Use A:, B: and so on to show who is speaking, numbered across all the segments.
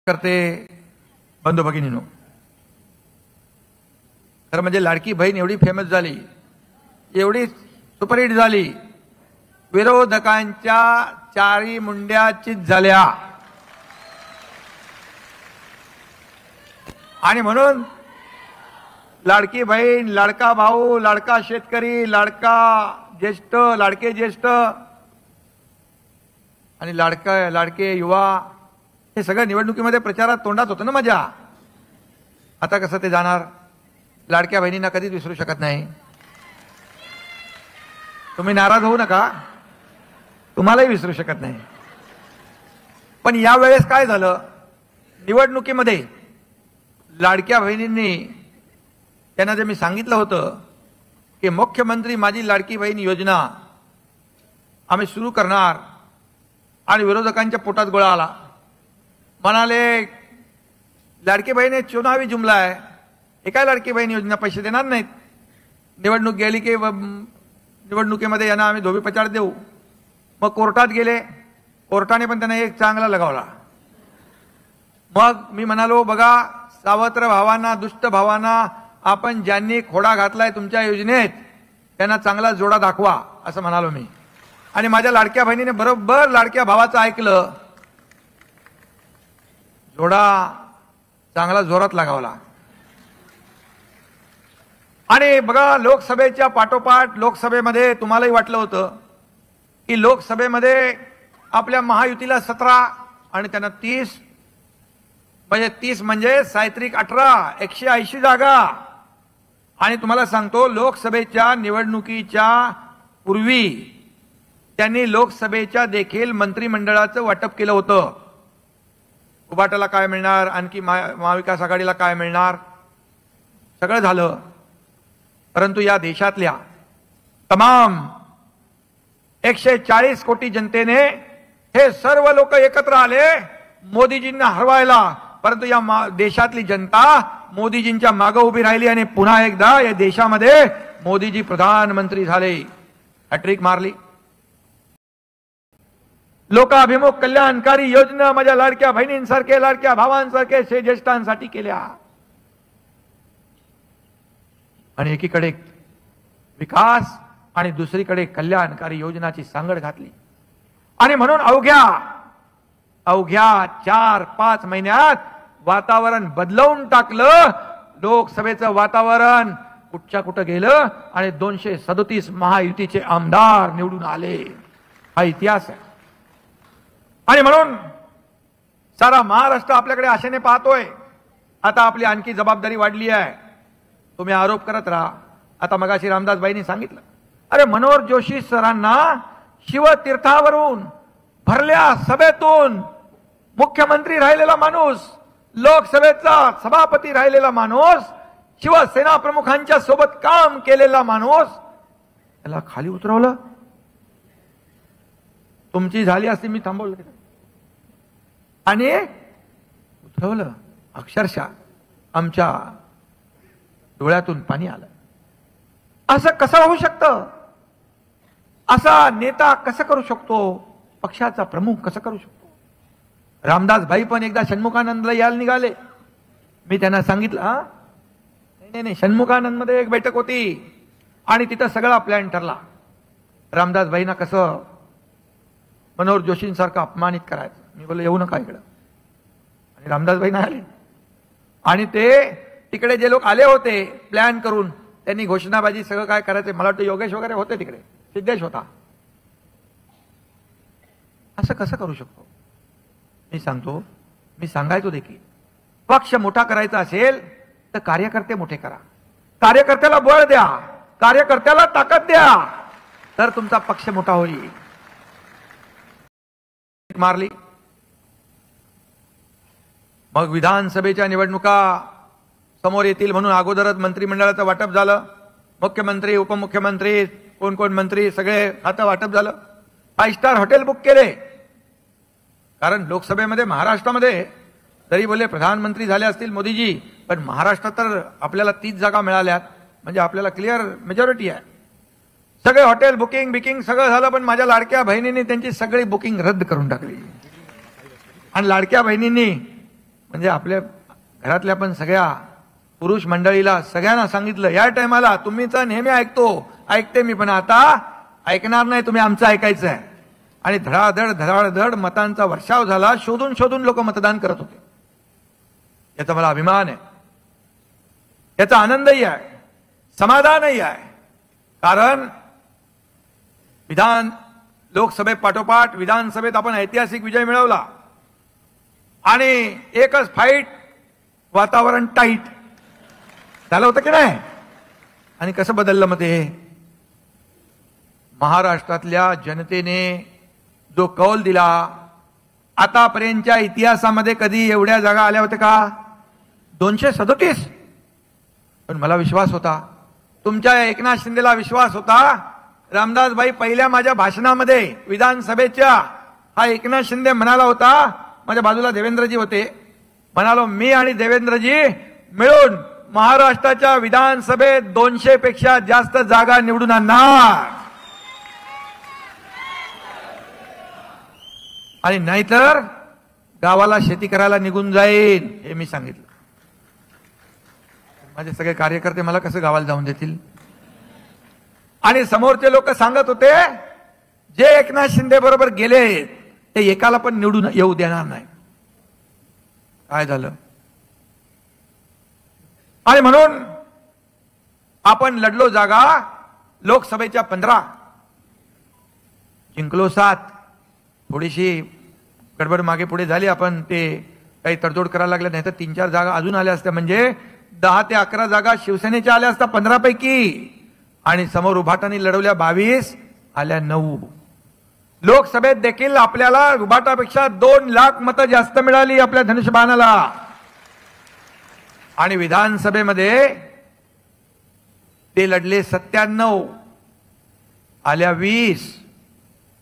A: करते बंधू भगिनीनो, तर म्हणजे लाडकी बहीण एवढी फेमस झाली, एवढी सुपरहिट झाली, विरोधकांच्या चारी मुंड्या चित झाल्या. आणि म्हणून लाडकी बहीण, लाडका भाऊ, लाडका शेतकरी, लाडका ज्येष्ठ, लाडके ज्येष्ठ आणि लाडके युवा, हे सगळं निवडणुकीमध्ये प्रचारात तोंडात होतं ना माझ्या. आता कसं ते जाणार? लाडक्या बहिणींना कधीच विसरू शकत नाही. तुम्ही नाराज होऊ नका, तुम्हालाही विसरू शकत नाही. पण यावेळेस काय झालं, निवडणुकीमध्ये लाडक्या बहिणींनी, त्यांना जे मी सांगितलं होतं की मुख्यमंत्री माझी लाडकी बहीण योजना आम्ही सुरू करणार, आणि विरोधकांच्या पोटात गोळा आला. म्हणाले लाडकी बहीण हे चुनावी जुमला आहे, हे काय लाडकी बहीण योजना पैसे देणार नाहीत, निवडणूक गेली की निवडणुकीमध्ये यांना आम्ही धोबी पछाड देऊ. मग कोर्टात गेले, कोर्टाने पण त्यांना एक चांगला लगावला. मग मी म्हणालो बघा सावत्र भावांना, दुष्ट भावांना, आपण ज्यांनी खोडा घातलाय तुमच्या योजनेत त्यांना चांगला जोडा दाखवा असं म्हणालो मी. आणि माझ्या लाडक्या बहिणीने बरोबर लाडक्या भावाचं ऐकलं, जोडा चांगला जोरात लगावला. आणि बघा लोकसभेच्या पाठोपाठ लोकसभेमध्ये तुम्हालाही वाटलं होतं की लोकसभेमध्ये आपल्या महायुतीला 17 आणि त्यांना 30, म्हणजे 30 म्हणजे सायत्रिक 18, 180 जागा. आणि तुम्हाला सांगतो लोकसभेच्या निवडणुकीच्या पूर्वी त्यांनी लोकसभेच्या देखील मंत्रिमंडळाचं वाटप केलं होतं. उभाटाला काय मिळणार, आणखी महाविकास आघाडीला काय मिळणार, सगळं झालं. परंतु या देशातल्या तमाम 140 कोटी जनतेने हे सर्व लोक एकत्र आले मोदीजींना हरवायला. परंतु या देशातली जनता मोदीजींच्या मागे उभी राहिली आणि पुन्हा एकदा या देशामध्ये मोदीजी प्रधानमंत्री झाले, हॅट्रिक मारली. लोकाभिमुख कल्याणकारी योजना माझ्या लाडक्या बहिणींसारखे, लाडक्या भावांसारखे, ज्येष्ठांसाठी केल्या. आणि एकीकडे विकास आणि दुसरीकडे कल्याणकारी योजनाची सांगड घातली. आणि म्हणून अवघ्या 4-5 महिन्यात वातावरण बदलवून टाकलं. लोकसभेचं वातावरण कुठच्या कुठं गेलं आणि 237 महायुतीचे आमदार निवडून आले. हा इतिहास आहे. आणि म्हणून सारा महाराष्ट्र आपल्याकडे आशेने पाहतोय. आता आपली आणखी जबाबदारी वाढली आहे. तुम्ही आरोप करत राहा. आता मगाशी रामदासबाईंनी सांगितलं, अरे मनोहर जोशी सरांना शिवतीर्थावरून भरल्या सभेतून मुख्यमंत्री राहिलेला माणूस, लोकसभेचा सभापती राहिलेला माणूस, शिवसेना प्रमुखांच्या सोबत काम केलेला माणूस, त्याला खाली उतरवलं. तुमची झाली असती मी थांबवलं आणि उतरवलं. अक्षरशः आमच्या डोळ्यातून पाणी आलं. असं कसं होऊ शकतं? असा नेता कसं करू शकतो? पक्षाचा प्रमुख कसं करू शकतो? रामदासभाई पण एकदा षण्मुखानंदला यायला निघाले. मी त्यांना सांगितलं नाही, षण्मुखानंदमध्ये एक बैठक होती आणि तिथं सगळा प्लॅन ठरला. रामदासभाईंना कसं मनोहर जोशींसारखं अपमानित करायचं. मी बोललो येऊ नका इकडं. आणि रामदासभाई नाही आले. आणि ते तिकडे जे लोक आले होते प्लॅन करून, त्यांनी घोषणाबाजी सगळं काय करायचं, मला वाटतं योगेश वगैरे होते तिकडे, सिद्धेश होता. असं कसं करू शकतो? मी सांगतो, मी सांगायचो देखील, पक्ष मोठा करायचा असेल तर कार्यकर्ते मोठे करा, कार्यकर्त्याला बळ द्या, कार्यकर्त्याला ताकद द्या, तर तुमचा पक्ष मोठा होईल. मारली. मग विधानसभेच्या निवडणुका समोर येतील म्हणून अगोदरच मंत्रिमंडळाचं वाटप झालं. मुख्यमंत्री, उपमुख्यमंत्री, कोण कोण मंत्री सगळे आता वाटप झालं. 5 स्टार हॉटेल बुक केले. कारण लोकसभेमध्ये महाराष्ट्रामध्ये तरी बोलले प्रधानमंत्री झाले असतील मोदीजी, पण महाराष्ट्रात तर आपल्याला 30 जागा मिळाल्यात, म्हणजे आपल्याला क्लिअर मेजॉरिटी आहे. सगळे हॉटेल बुकिंग सगळं झालं. पण माझ्या लाडक्या बहिणींनी त्यांची सगळी बुकिंग रद्द करून टाकली. आणि लाडक्या बहिणींनी म्हणजे आपल्या घरातल्या पण सगळ्या पुरुष मंडळीला सगळ्यांना सांगितलं, या टायमाला तुम्हीचा नेहमी ऐकते मी, पण आता ऐकणार नाही, तुम्ही आमचं ऐकायचं आहे. आणि धडाधड मतांचा वर्षाव झाला. शोधून शोधून लोक मतदान करत होते. याचा मला अभिमान आहे, याचा आनंदही आहे, समाधानही आहे. कारण लोकसभेत पाठोपाठ विधानसभेत आपण ऐतिहासिक विजय मिळवला आणि एकच फाईट, वातावरण टाईट झालं होतं की नाही. आणि कसं बदललं मग ते? महाराष्ट्रातल्या जनतेने जो कौल दिला, आतापर्यंतच्या इतिहासामध्ये कधी एवढ्या जागा आल्या होत्या का? 237. पण मला विश्वास होता, तुमच्या एकनाथ शिंदेला विश्वास होता. रामदासभाई पहिल्या माझ्या भाषणामध्ये विधानसभेच्या हा एकनाथ शिंदे म्हणाला होता, माझ्या बाजूला देवेंद्रजी होते, म्हणालो मी आणि देवेंद्रजी मिळून महाराष्ट्राच्या विधानसभेत 200 पेक्षा जास्त जागा निवडून आणणार. आणि नाहीतर गावाला शेती करायला निघून जाईल, हे मी सांगितलं. माझे सगळे कार्यकर्ते मला कसं गावाला जाऊन देतील? आणि समोरचे लोक सांगत होते, जे एकनाथ शिंदे बरोबर गेले ते एकाला पण निवडून येऊ देणार नाही. काय झालं? आणि म्हणून आपण लढलो जागा. लोकसभेच्या 15 जिंकलो 7. थोडीशी गडबड मागे पुढे झाली, आपण ते काही तडजोड करायला लागले, नाही तर 3-4 जागा अजून आल्या असत्या. म्हणजे 10 ते 11 जागा शिवसेनेच्या आल्या असत्या 15 पैकी. आणि समोर उभाटाने लढवल्या 22, आल्या 9. लोकसभेत देखील आपल्याला उभाटापेक्षा 2 लाख मतं जास्त मिळाली आपल्या धनुष्यबाणाला. आणि विधानसभेमध्ये ते लढले 97, आल्या 20.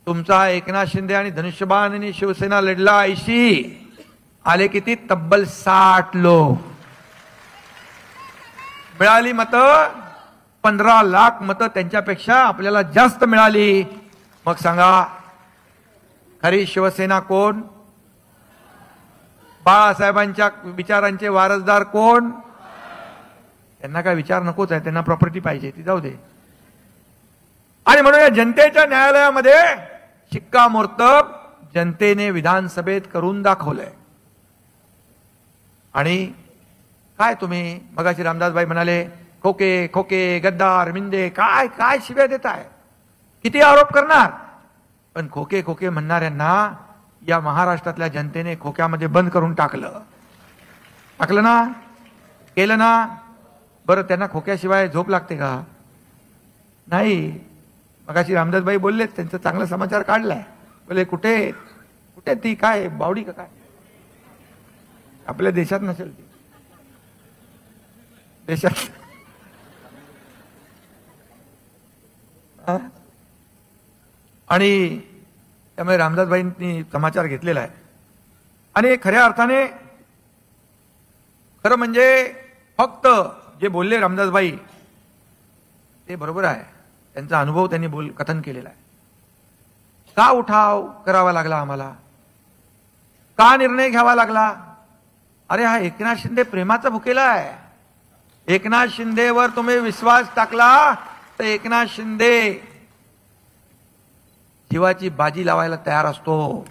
A: तुमचा एकनाथ शिंदे आणि धनुष्यबाण आणि शिवसेना लढला 80, आले किती? तब्बल 60 लोक. मिळाली मतं 15 लाख मतं त्यांच्यापेक्षा आपल्याला जास्त मिळाली. मग सांगा, खरी शिवसेना कोण? बाळासाहेबांच्या विचारांचे वारसदार कोण? त्यांना काय विचार नकोच आहे, त्यांना प्रॉपर्टी पाहिजे, ती जाऊ दे. आणि म्हणून या जनतेच्या न्यायालयामध्ये शिक्कामोर्तब जनतेने विधानसभेत करून दाखवलंय. आणि काय तुम्ही मगाशी रामदासभाई म्हणाले, खोके खोके गद्दार मिंदे, काय काय शिव्या देताय, किती आरोप करणार? पण खोके खोके म्हणणाऱ्यांना या महाराष्ट्रातल्या जनतेने खोक्यामध्ये बंद करून टाकलं ना, केलं ना. बरं, त्यांना खोक्याशिवाय झोप लागते का? नाही. मगाशी रामदासभाई बोलले, त्यांचा चांगला समाचार काढलाय. बोले कुठे कुठे ती काय बावडी का काय? आपल्या देशात नसेल ती, देशात. आणि त्यामुळे रामदासभाईंनी समाचार घेतलेला आहे. आणि खऱ्या अर्थाने खरं म्हणजे फक्त जे बोलले रामदासभाई ते बरोबर आहे. त्यांचा अनुभव त्यांनी कथन केलेला आहे. का उठाव करावा लागला आम्हाला? का निर्णय घ्यावा लागला? अरे हा एकनाथ शिंदे प्रेमाचा भुकेला आहे. एकनाथ शिंदेवर तुम्ही विश्वास टाकला तर एकनाथ शिंदे जीवाची बाजी लावायला तयार असतो.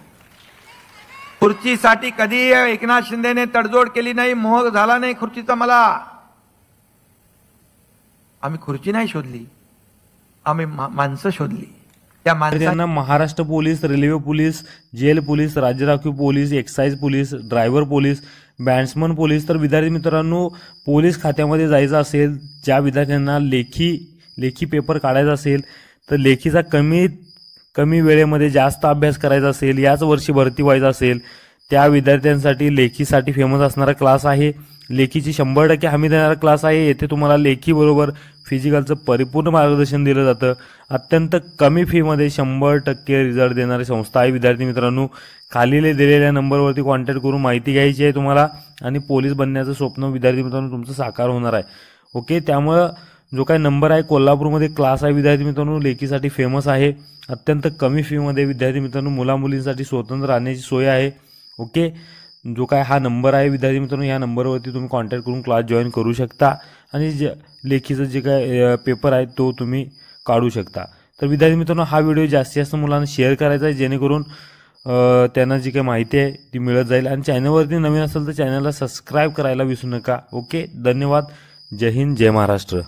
A: खुर्चीसाठी कधी एकनाथ शिंदेने तडजोड केली नाही, मोह झाला नाही खुर्चीचा मला. आम्ही खुर्ची नाही शोधली, आम्ही माणसं शोधली. त्या
B: माणसांना Maharashtra police, railway police, jail police, राज्य राखीव police, excise police, driver police, batsman police. तर विद्यार्थी मित्रांनो, पोलीस खात्यामध्ये जायचं असेल, ज्या विद्यार्थ्यांना लेखी पेपर काढायचा असेल, तर लेखीचा कमी वेळेमध्ये जास्त अभ्यास करायचा असेल, याच वर्षी भरती व्हायचं असेल, त्या विद्यार्थ्यांसाठी लेखीसाठी फेमस असणारा क्लास आहे. लेखीची 100% हमी देणारा क्लास आहे. येथे तुम्हाला लेखीबरोबर फिजिकलचं परिपूर्ण मार्गदर्शन दिलं जातं. अत्यंत कमी फीमध्ये 100% रिझल्ट देणारी संस्था आहे. विद्यार्थी मित्रांनो, खाली दिलेल्या नंबरवरती कॉन्टॅक्ट करून माहिती घ्यायची आहे तुम्हाला. आणि पोलीस बनण्याचं स्वप्न विद्यार्थी मित्रांनो तुमचं साकार होणार आहे. ओके, त्यामुळं जो काही नंबर आहे, कोल्हापूरमध्ये क्लास आहे विद्यार्थी मित्रांनो, लेखीसाठी फेमस आहे. अत्यंत कमी फीमध्ये विद्यार्थी मित्रांनो मुलामुलींसाठी स्वतंत्र राहण्याची सोय आहे. ओके, जो काय हा नंबर आहे विद्यार्थी मित्रांनो, या नंबरवरती तुम्ही कॉन्टॅक्ट करून क्लास जॉईन करू शकता आणि जे लेखीचं जे काय पेपर आहे तो तुम्ही काढू शकता. तर विद्यार्थी मित्रांनो, हा व्हिडिओ जास्तीत जास्त मुलांना शेअर करायचा आहे, जेणेकरून त्यांना जी काही माहिती आहे ती मिळत जाईल. आणि चॅनलवरती नवीन असेल तर चॅनलला सबस्क्राईब करायला विसरू नका. ओके, धन्यवाद. जय हिंद, जय महाराष्ट्र.